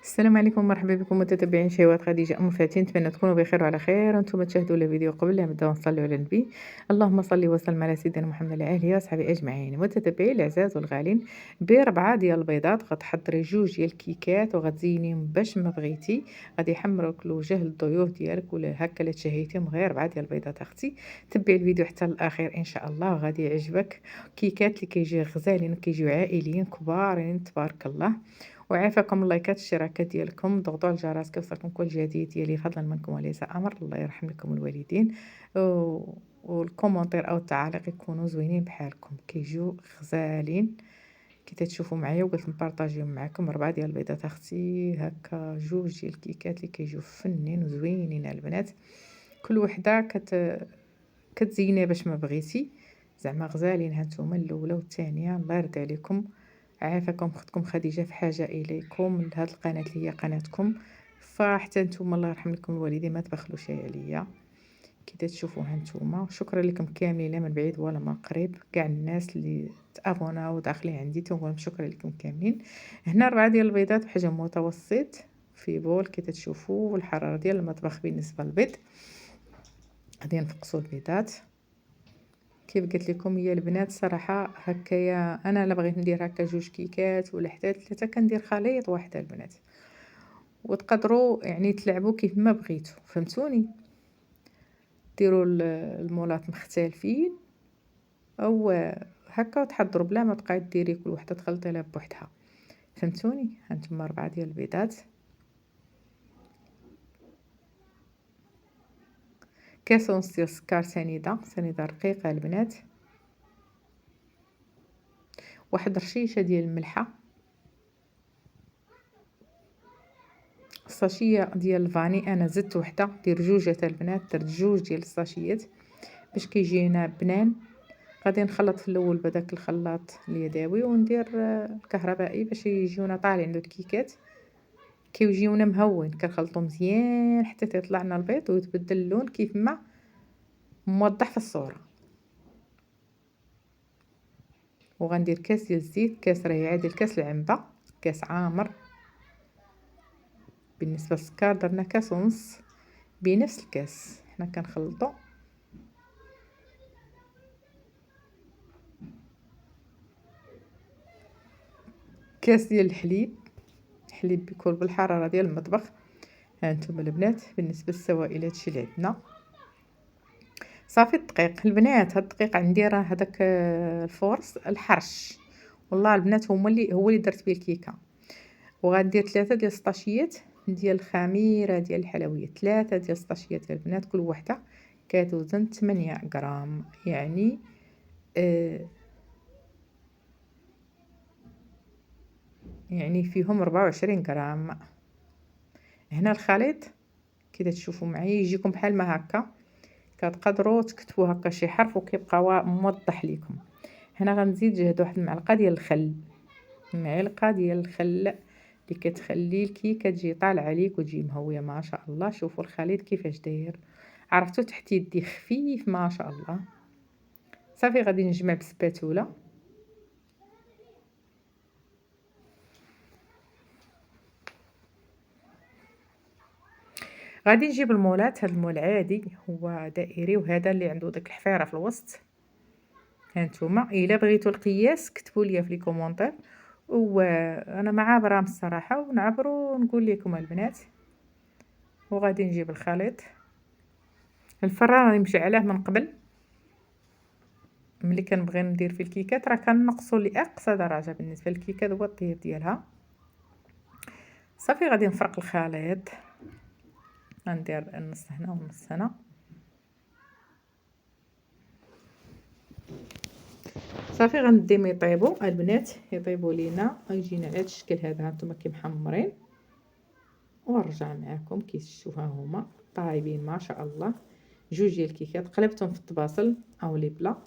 السلام عليكم، مرحبا بكم متتبعين شهوات خديجة أم فاتن. نتمنى تكونوا بخير وعلى خير. وانتم تشاهدوا الفيديو قبل لا نبداو نصليو على النبي. اللهم صل وسلم على سيدنا محمد وعلى اله وصحبه اجمعين. متتبعي الاعزاء والغالين، بربعه ديال البيضات غتحضري جوج ديال الكيكات وغتزينيهم باش ما بغيتي. غادي يحمروك لوجه الضيوف ديالك ولا هكا لا تشهيتيهم غير 4 ديال البيضات اختي. تبعي الفيديو حتى للاخير ان شاء الله وغادي يعجبك. كيكات اللي كيجي غزالين كيجيو عائليين كبارين تبارك الله. وعافاكم اللايكات الاشتراكات ديالكم، ضغطوا على الجرس كيوصلكم كل جديد ديالي فضلا منكم وليس امر. الله يرحم لكم الوالدين والكومنتير او التعاليق يكونوا زوينين بحالكم كيجيو غزالين كي تشوفوا معايا. وقلت نبارطاجيهم معكم 4 ديال البيضات اختي، هكا جوج ديال الكيكات اللي كيجيو فنين وزوينين البنات. كل وحده كتزينها باش ما بغيتي، زعما غزالين. هانتوما الاولى والثانيه، الله يرضي عليكم. عافاكم اختكم خديجه في حاجه اليكم لهاد القناه اللي هي قناتكم. فحتى نتوما الله يرحم لكم الوالدين ما تبخلوش عليا كي تشوفوا هانتوما. شكرا لكم كاملين من بعيد ولا من قريب، كاع الناس اللي تابونا وداخلين عندي تنقول شكرا لكم كاملين. هنا 4 ديال البيضات بحجم متوسط في بول كي تشوفوا، والحراره ديال المطبخ بالنسبه للبيض. غادي نفقصوا البيضات كيف قلت لكم يا البنات. صراحه هكايا انا لا بغيت ندير هكا جوج كيكات ولا حتى 3 كندير خليط واحد البنات، وتقدروا يعني تلعبوا كيف ما بغيتوا، فهمتوني. ديروا المولات مختلفين او هكا وتحضروا بلا ما تبقاي ديري كل وحده تخلطي لها بوحدها، فهمتوني. هانتوما 4 ديال البيضات، كاس ونص ديال السكر سنيده رقيقه البنات، واحد رشيشه ديال الملحه، الساشيه ديال الفاني انا زدت وحده، دير جوج حتى البنات، درت جوج ديال الساشيات باش كيجينا بنان. غادي نخلط في الاول بداك الخلاط اليدوي وندير الكهربائي باش يجيونا طالعين الكيكات كيجيونا مهون. كنخلطو مزيان حتى تطلع لنا البيض ويتبدل اللون كيف ما موضح في الصوره. وغندير كاس ديال الزيت، كاس راهي عادل كاس العنبه، كاس عامر. بالنسبه للسكر درنا كاس ونص بنفس الكاس. حنا كنخلطو كاس ديال الحليب بيكون بالحراره ديال المطبخ. هانتوما البنات بالنسبه للسوائل هادشي اللي عندنا. صافي الدقيق البنات، هاد الدقيق عندي راه هذاك الفورس الحرش، والله البنات هو اللي درت به الكيكه. وغندير 3 ديال السطاشيات ديال الخميره ديال الحلويات، 3 ديال السطاشيات البنات، كل وحده كتوزن 8 غرام، يعني فيهم 24 غرام. هنا الخليط كي تشوفوا معايا يجيكم بحال ما هكا، كتقدروا تكتبوا هكا شي حرف وكيبقى موضح لكم. هنا غنزيد جهد واحد المعلقه ديال الخل، معلقه ديال الخل اللي كتخلي الكيكه تجي طالعه ليك وتجي مهويه ما شاء الله. شوفوا الخليط كيفاش داير، عرفتوا تحت يدي خفيف ما شاء الله. صافي غادي نجمع بالسباتوله. غادي نجيب المولات، هذا المول عادي هو دائري، وهذا اللي عنده داك الحفيره في الوسط. هانتوما الا بغيتوا القياس كتبوا لي في لي كومونتير، وانا مع برام الصراحه ونعبروا نقول لكم البنات. وغادي نجيب الخليط. الفران راني مشعلاه من قبل، ملي كنبغي ندير فيه الكيكات راه كنقصوا لاقصى درجه. بالنسبه للكيكات هو الطياب ديالها. صافي غادي نفرق الخليط، غندير النص هنا والنص هنا. صافي غنديهم يطيبوا البنات، يطيبوا لينا يجينا على هذا الشكل هذا. هانتوما كي محمرين، ونرجع معكم كي تشوفوها هما طايبين ما شاء الله. جوج ديال الكيكات قلبتهم في الطباسل او لي بلا.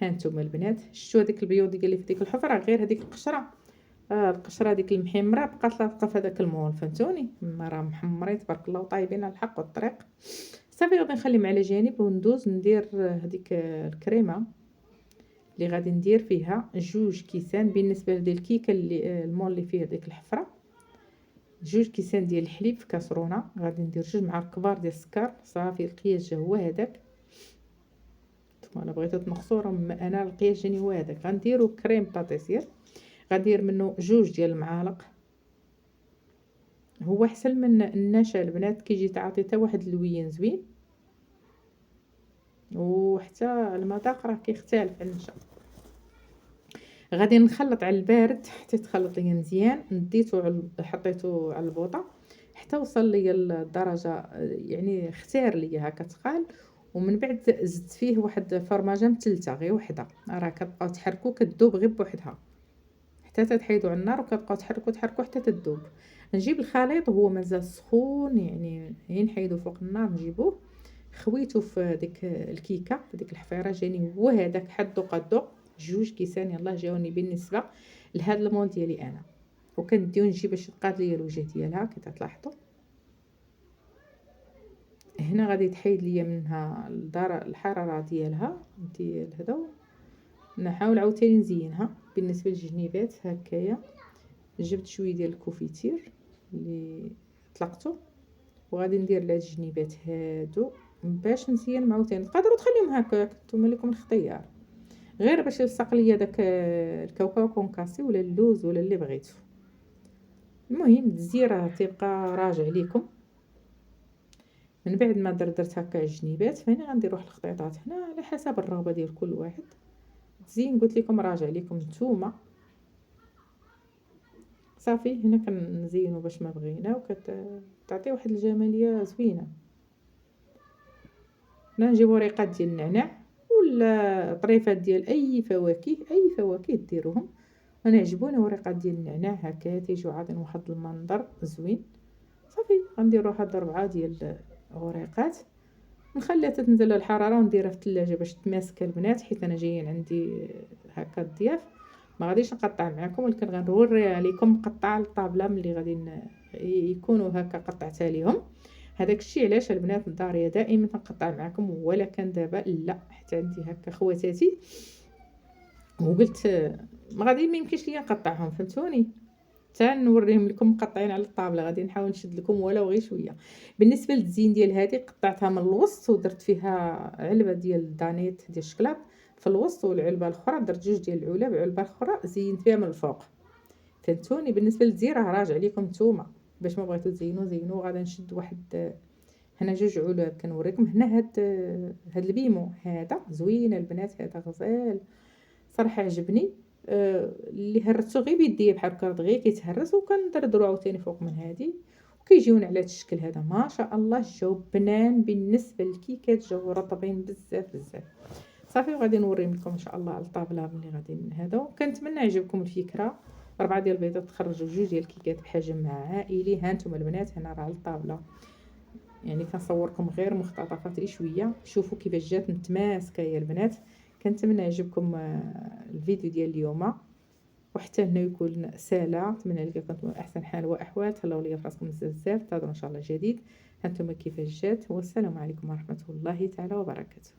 هانتوما البنات شفتوا هذيك البيوض اللي في ديك الحفره، غير هذيك القشره، القشره هذيك المحمره بقات لاصقه في هذاك المول، فهمتوني. ما راه محمرين تبارك الله وطايبين على الحق والطريق. صافي غادي نخليهم على جانب وندوز ندير هذيك الكريمه اللي غادي ندير فيها جوج كيسان. بالنسبه لديك الكيكه اللي المول اللي فيه ديك الحفره 2 كيسان ديال الحليب في كاسرونه، غادي ندير 2 معالق كبار ديال السكر. صافي القياس جا هو هذاك. نتوما الا بغيتو تنقصوا راه انا القياس جاني هو هذاك. غنديروا كريم باتيسير، غندير منه 2 ديال المعالق. هو احسن من النشا البنات، كيجي تعطي حتى واحد اللوين زوين، وحتى المذاق راه كيختلف عن النشا. غادي نخلط على البارد حتى تخلط ليا مزيان. حطيته على البوطه حتى وصل ليا الدرجه، يعني اختار ليا هكا تقال. ومن بعد زدت فيه واحد فرماجه مثلثه غير وحده، راه كتبقاو تحركوا كتذوب غير بوحدها حتى تحيدوا على النار، وكتبقاو تحركوا حتى تذوب. نجيب الخليط وهو مازال سخون، يعني هي نحيدو فوق النار نجيبوه. خويته في ديك الكيكه، في ديك الحفيره، جاني هو هذاك حدو قدو 2 كيسان يلاه جاوني بالنسبه لهذا المول ديالي انا. وكنديو نجي باش تقاد ليا الوجه ديالها كي تلاحظوا. هنا غادي تحيد ليا منها الحراره ديالها ديال هذا. نحاول عاوتاني نزينها. بالنسبه للجنيبات هكايا جبت شويه ديال الكوفيتير اللي طلقته، وغادي ندير لهاد الجنيبات هادو باش نزين عاوتاني. تقدروا تخليهم هكا نتوما لكم الاختيار، غير باش يلصق ليا داك الكاوكاو كونكاسي ولا اللوز ولا اللي بغيتو. المهم الزيره تبقى راجع ليكم. من بعد ما درت هكا الجنيبات، فهنا غندير واحد الخطيطات هنا على حسب الرغبه ديال كل واحد. تزين قلت لكم راجع ليكم نتوما. صافي هنا كنزينو باش ما بغينا، وكتعطي واحد الجماليه زوينه. هنا نجيب وريقات ديال النعناع ولا طريفات ديال اي فواكه ديروهم. انا عجبوني وريقات ديال النعناع هكا تيجيو عاطين واحد المنظر زوين. صافي غندير واحد 4 ديال وريقات، نخليها تنزل الحراره ونديرها في الثلاجه باش تماسك البنات، حيت انا جايين عندي هكا الضياف. ما غاديش نقطع معكم، ولكن غنوري عليكم مقطعه الطابله ملي غادي يكونوا هكا قطعتها ليهم. هذاك الشيء علاش البنات الداريه دائما نقطع معكم، ولا كان دابا لا، حتى عندي هكا خواتاتي وقلت ما يمكنش ليا نقطعهم، فهمتوني؟ حتى نوريهم لكم مقطعين على الطابله. غادي نحاول نشد لكم ولو غير شويه. بالنسبه للزين ديال هذه قطعتها من الوسط ودرت فيها علبه ديال دانيت ديال الشكلاط في الوسط، والعلبه الاخرى درت 2 ديال العلب، علبه اخرى زينت فيها من الفوق. فهمتوني؟ بالنسبه للزيره راجع ليكم نتوما، باش ما بغيتو تزينوا. غادي نشد واحد هنا 2 علب كنوريكم. هنا هاد البيمو هذا زوين البنات، هذا غزال صراحه عجبني. اللي هرسو غير بيديا بحال هكا غير كيتهرس، وكندردرو عاوتاني فوق من هادي وكيجيونا على هاد الشكل هذا. ما شاء الله جاو بنان. بالنسبه للكيكات جاو رطبين بزاف. صافي وغادي نوريهم لكم ان شاء الله على الطابله ملي غادي هذا. كنتمنى يعجبكم الفكره. 4 ديال البيضات تخرجوا 2 ديال الكيكات بحجم عائلي. ها نتوما البنات هنا راه على الطابله، يعني كنصوركم غير مقتطفات شويه. شوفوا كيفاش جات متماسكه يا البنات. كنتمنى يعجبكم الفيديو ديال اليوم، وحتى هنا يكون سالا. نتمنى لكم احسن حال واحوال. تهلاو ليا فراسكم بزاف. تهضروا ان شاء الله جديد. هانتوما كيفاش جات. والسلام عليكم ورحمه الله تعالى وبركاته.